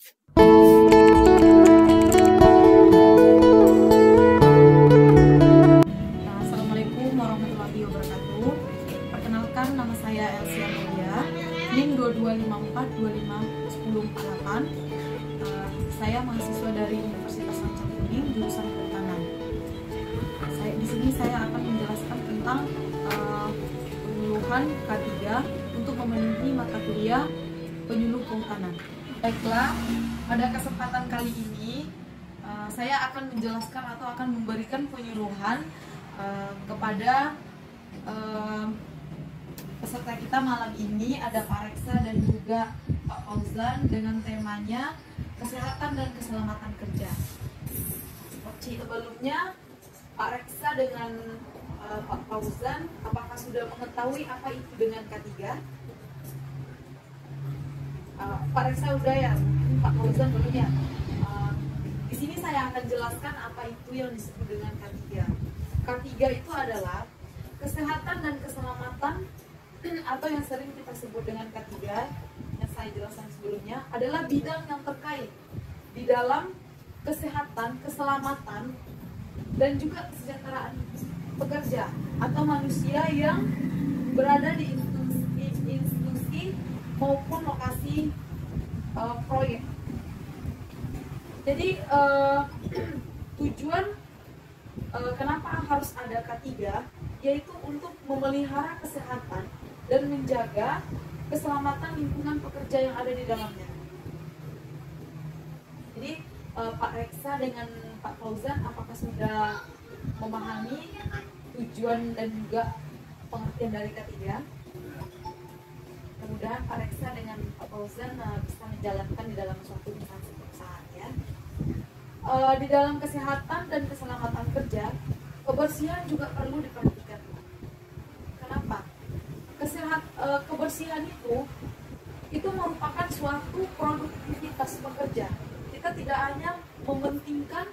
Assalamualaikum warahmatullahi wabarakatuh. Perkenalkan, nama saya Elsia Mulia, NIM 2254251048. Saya mahasiswa dari Universitas Sancang Kuning, jurusan Kehutanan. Di sini saya akan menjelaskan tentang penyuluhan K3 untuk memenuhi mata kuliah penyuluh kehutanan. Baiklah, pada kesempatan kali ini saya akan menjelaskan atau akan memberikan penyuluhan kepada peserta kita malam ini. Ada Pak Reksa dan juga Pak Fauzan dengan temanya kesehatan dan keselamatan kerja. Seperti sebelumnya, Pak Reksa dengan Pak Fauzan, apakah sudah mengetahui apa itu dengan K3? Pak Reksa udah ya, Pak Fauzan belum ya. Di sini saya akan jelaskan apa itu yang disebut dengan K3. K3 itu adalah kesehatan dan keselamatan atau yang sering kita sebut dengan K3 yang saya jelaskan sebelumnya adalah bidang yang terkait di dalam kesehatan, keselamatan dan juga kesejahteraan pekerja atau manusia yang berada di institusi maupun lokasi proyek. Jadi tujuan kenapa harus ada K3 yaitu untuk memelihara kesehatan dan menjaga keselamatan lingkungan pekerja yang ada di dalamnya. Jadi Pak Reksa dengan Pak Fauzan apakah sudah memahami tujuan dan juga pengertian dari K3? Mudah-mudahan Pak Reksa dengan Pak Fauzan bisa menjalankan di dalam suatu instansi perusahaan ya. Di dalam kesehatan dan keselamatan kerja, kebersihan juga perlu diperhatikan. Kenapa? Kebersihan itu merupakan suatu produktivitas pekerja. Kita tidak hanya mementingkan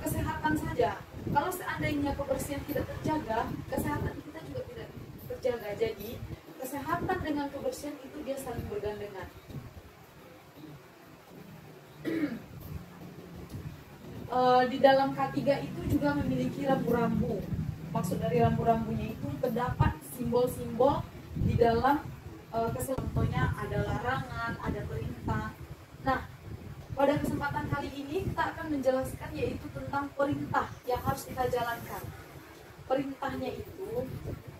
kesehatan saja. Kalau seandainya kebersihan tidak terjaga, kesehatan kita juga tidak terjaga. Jadi kesehatan dengan kebersihan itu dia saling bergandengan. Di dalam K3 itu juga memiliki rambu-rambu. Maksud dari rambu-rambunya itu terdapat simbol-simbol di dalam contohnya ada larangan, ada perintah. Nah, pada kesempatan kali ini kita akan menjelaskan yaitu tentang perintah yang harus kita jalankan. Perintahnya itu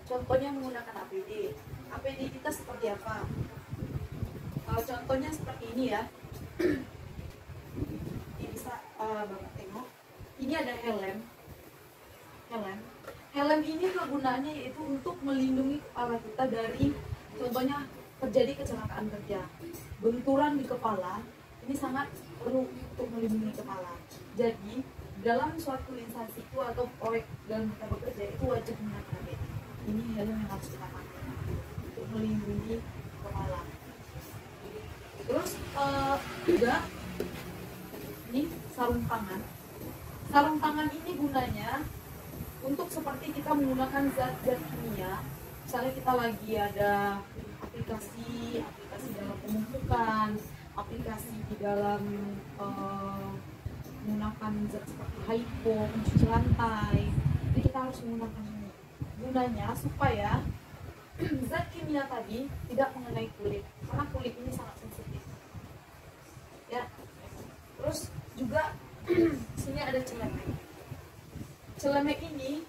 contohnya menggunakan APD. APD kita seperti apa? Contohnya seperti ini ya. Ini bisa Bapak tengok. Ini ada helm. Helm ini kegunaannya yaitu untuk melindungi kepala kita dari contohnya terjadi kecelakaan kerja, benturan di kepala. Ini sangat perlu untuk melindungi kepala. Jadi dalam suatu instansi itu atau proyek dalam kita bekerja itu wajib menggunakan APD. Ini helm yang harus kita pakai untuk melindungi kepala. Terus juga ini sarung tangan. Sarung tangan ini gunanya untuk seperti kita menggunakan zat-zat kimia. Misalnya kita lagi ada aplikasi dalam pemupukan, aplikasi di dalam menggunakan zat seperti hypo, mencuci lantai. Jadi kita harus menggunakan ini. Gunanya supaya zat kimia tadi tidak mengenai kulit, karena kulit ini sangat sensitif. Ya. Terus juga sini ada celemek. Celemek ini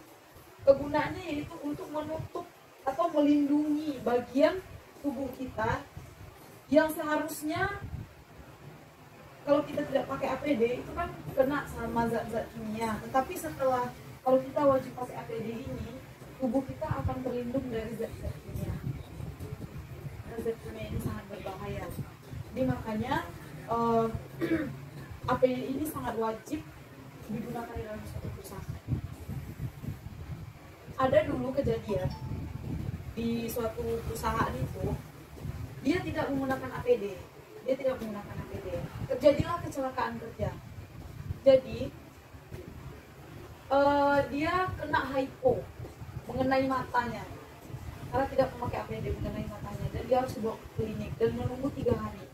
kegunaannya yaitu untuk menutup atau melindungi bagian tubuh kita yang seharusnya kalau kita tidak pakai APD itu kan kena sama zat-zat kimia. Tetapi setelah kalau kita wajib pakai APD ini, tubuh kita akan terlindung dari zat-zat kimia. Zat kimia ini sangat berbahaya. Jadi makanya APD ini sangat wajib digunakan di dalam suatu perusahaan. Ada dulu kejadian di suatu perusahaan itu dia tidak menggunakan APD, terjadilah kecelakaan kerja. Jadi dia kena hypo mengenai matanya karena tidak memakai APD mengenai matanya, dan dia harus dibawa ke klinik dan menunggu 3 hari.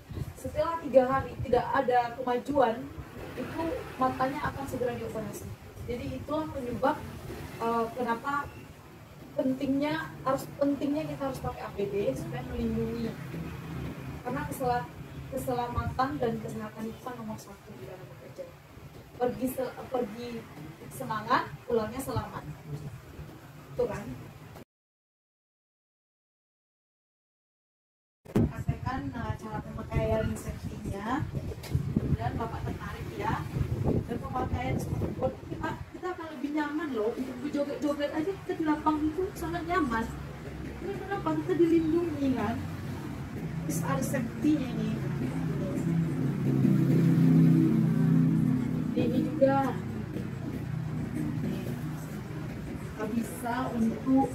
setelah 3 hari tidak ada kemajuan, itu matanya akan segera dioperasi. Jadi itulah penyebab kenapa pentingnya kita harus pakai APD supaya melindungi, karena keselamatan dan kesehatan itu kan nomor 1 di dalam bekerja. Pergi semangat, pulangnya selamat, itu kan. Praktekkan cara pemakaian safety-nya, kemudian Bapak tertarik ya, dan pemakaian skateboard kita akan lebih nyaman loh. Joget-joget aja kita di lapang itu sangat nyaman. Ini kenapa? Kita dilindungi kan, terus ada safety-nya ini. Ini juga bisa untuk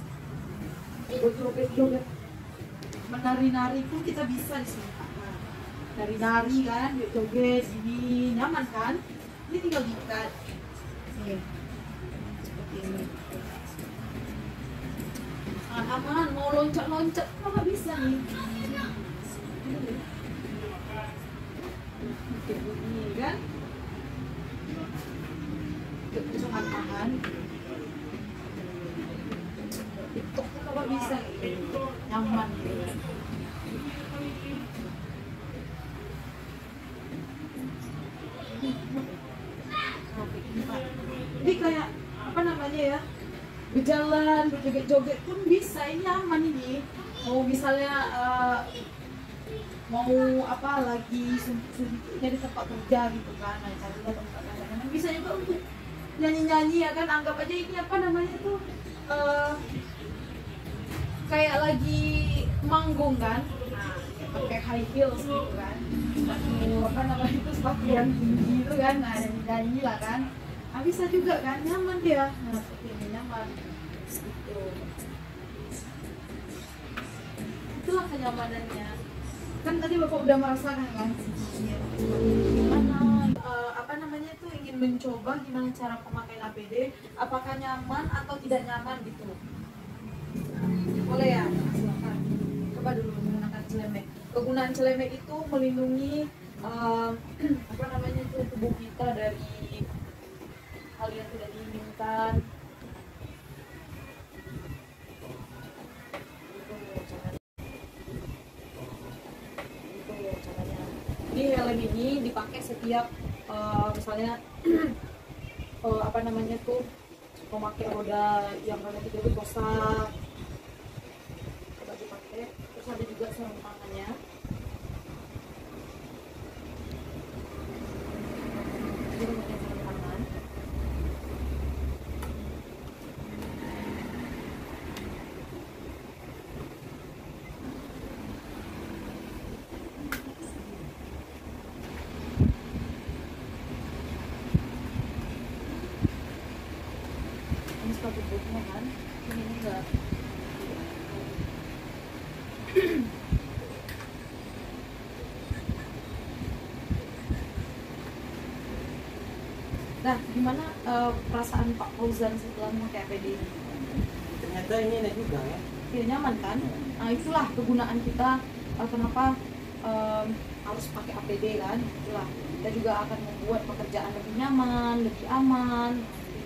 joget-joget, menari-nari pun kita bisa di sini. Nari-nari kan, joget ini nyaman kan? Ini tinggal diikat. Nih, seperti ini. Aman, mau loncat-loncat nggak bisa nih. Ini kan? Sangat aman. TikTok tuh nggak bisa, nyaman gitu. Jadi kayak apa namanya ya, berjalan, berjoget-joget pun bisa, ini aman ini. Mau misalnya mau apa lagi suntiknya di tempat kerja gitu kan, cari tempat kadang-kadang bisa juga untuk nyanyi-nyanyi ya kan. Anggap aja ini apa namanya tuh kayak lagi manggung kan, nah pakai high heels gitu kan, sepatu apa namanya itu, sepatu yang tinggi itu kan, nah nyanyi lah kan. Nah, bisa juga kan, nyaman dia. Nah, seperti ini nyaman. Gitu. Itulah kenyamanannya. Kan tadi Bapak udah merasakan kan? Gimana? Apa namanya itu, ingin mencoba gimana cara pemakaian APD? Apakah nyaman atau tidak nyaman gitu? Boleh ya? Silakan. Coba dulu menggunakan celemek. Kegunaan celemek itu melindungi apa namanya itu, tubuh kita dari hal yang tidak diinginkan. Jadi helm ini dipakai setiap misalnya apa namanya tuh, memakai roda yang roda 3 itu rusak, coba dipakai. Terus ada juga sarung tangannya. Jadi memakai sarung tangan. Ini sepatu bootnya kan, ini enggak. Nah, gimana perasaan Pak Fauzan setelah memakai APD ini? Ternyata ini enak juga ya. Ya, nyaman kan? Nah, itulah kegunaan kita, kenapa harus pakai APD kan? Itulah, kita juga akan membuat pekerjaan lebih nyaman, lebih aman,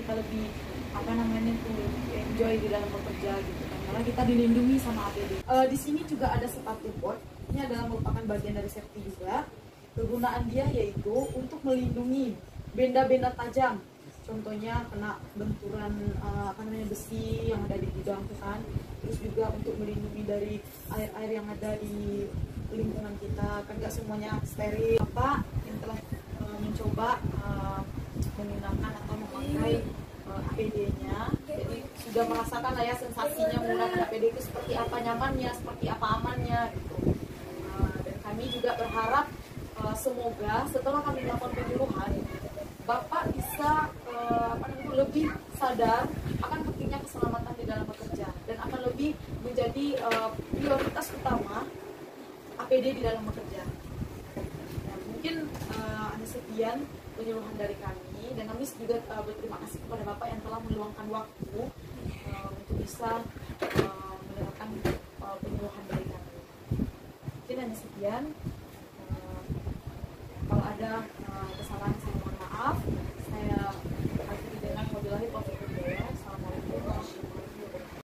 kita lebih apa namanya tuh, lebih enjoy di dalam bekerja gitu kan, karena kita dilindungi sama APD. Di sini juga ada sepatu board. Ini adalah merupakan bagian dari safety juga. Kegunaan dia yaitu untuk melindungi benda-benda tajam, contohnya kena benturan apa namanya besi yang ada di gudang tuh kan. Terus juga untuk melindungi dari air-air yang ada di lingkungan kita, kan nggak semuanya steril. Apa yang telah mencoba menggunakan atau memakai APD-nya, jadi sudah merasakan lah ya sensasinya menggunakan APD itu seperti apa nyamannya, seperti apa amannya gitu. Dan kami juga berharap semoga setelah kami melakukan penyuluhan, Bapak bisa lebih sadar akan pentingnya keselamatan di dalam bekerja dan akan lebih menjadi prioritas utama APD di dalam bekerja. Nah, mungkin ada sekian penyuluhan dari kami, dan kami juga berterima kasih kepada Bapak yang telah meluangkan waktu untuk bisa mendengarkan penyuluhan dari kami. Mungkin hanya sekian. kesalahan